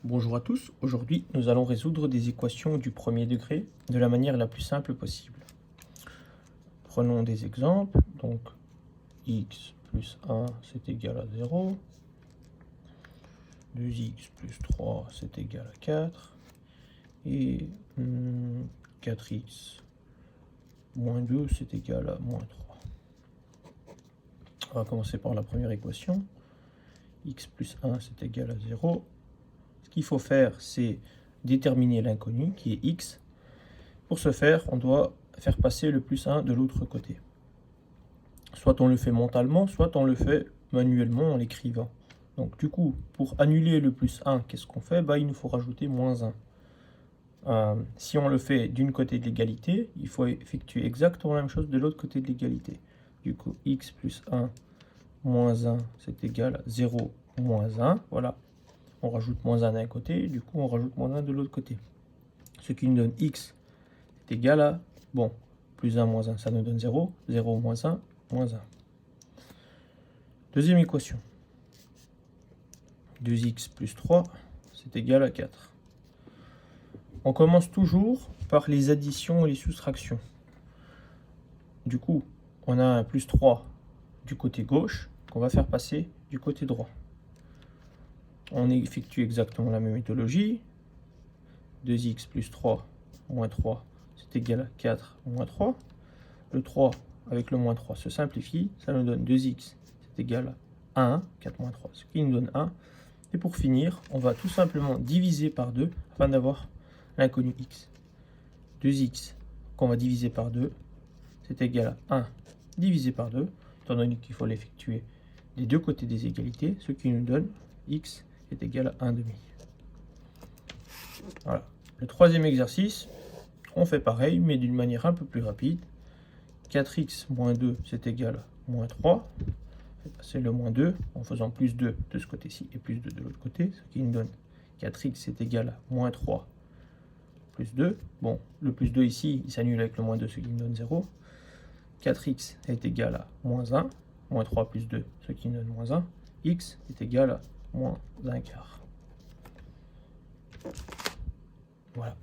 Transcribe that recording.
Bonjour à tous, aujourd'hui nous allons résoudre des équations du premier degré de la manière la plus simple possible. Prenons des exemples, donc x plus 1 c'est égal à 0, 2x plus 3 c'est égal à 4, et 4x moins 2 c'est égal à moins 3. On va commencer par la première équation, x plus 1 c'est égal à 0. Ce qu'il faut faire, c'est déterminer l'inconnu, qui est x. Pour ce faire, on doit faire passer le plus 1 de l'autre côté. Soit on le fait mentalement, soit on le fait manuellement en l'écrivant. Donc du coup, pour annuler le plus 1, qu'est-ce qu'on fait? Il nous faut rajouter moins 1. Si on le fait d'une côté de l'égalité, il faut effectuer exactement la même chose de l'autre côté de l'égalité. Du coup, x plus 1 moins 1, c'est égal à 0 moins 1. Voilà. On rajoute moins 1 d'un côté, du coup on rajoute moins 1 de l'autre côté. Ce qui nous donne x est égal à, plus 1 moins 1, ça nous donne 0, 0 moins 1, moins 1. Deuxième équation, 2x plus 3, c'est égal à 4. On commence toujours par les additions et les soustractions. Du coup, on a un plus 3 du côté gauche qu'on va faire passer du côté droit. On effectue exactement la même méthodologie. 2x plus 3 moins 3, c'est égal à 4 moins 3. Le 3 avec le moins 3 se simplifie. Ça nous donne 2x, c'est égal à 1, 4 moins 3, ce qui nous donne 1. Et pour finir, on va tout simplement diviser par 2 afin d'avoir l'inconnu x. 2x qu'on va diviser par 2, c'est égal à 1 divisé par 2, étant donné qu'il faut l'effectuer des deux côtés des égalités, ce qui nous donne x est égal à 1 demi. Voilà. Le troisième exercice, on fait pareil, mais d'une manière un peu plus rapide. 4x moins 2, c'est égal à moins 3. On fait passer le moins 2 en faisant plus 2 de ce côté-ci et plus 2 de l'autre côté, ce qui nous donne 4x c'est égal à moins 3 plus 2. Le plus 2 ici, il s'annule avec le moins 2, ce qui nous donne 0. 4x est égal à moins 1, moins 3 plus 2, ce qui nous donne moins 1. X est égal à moins 1 quart. Voilà.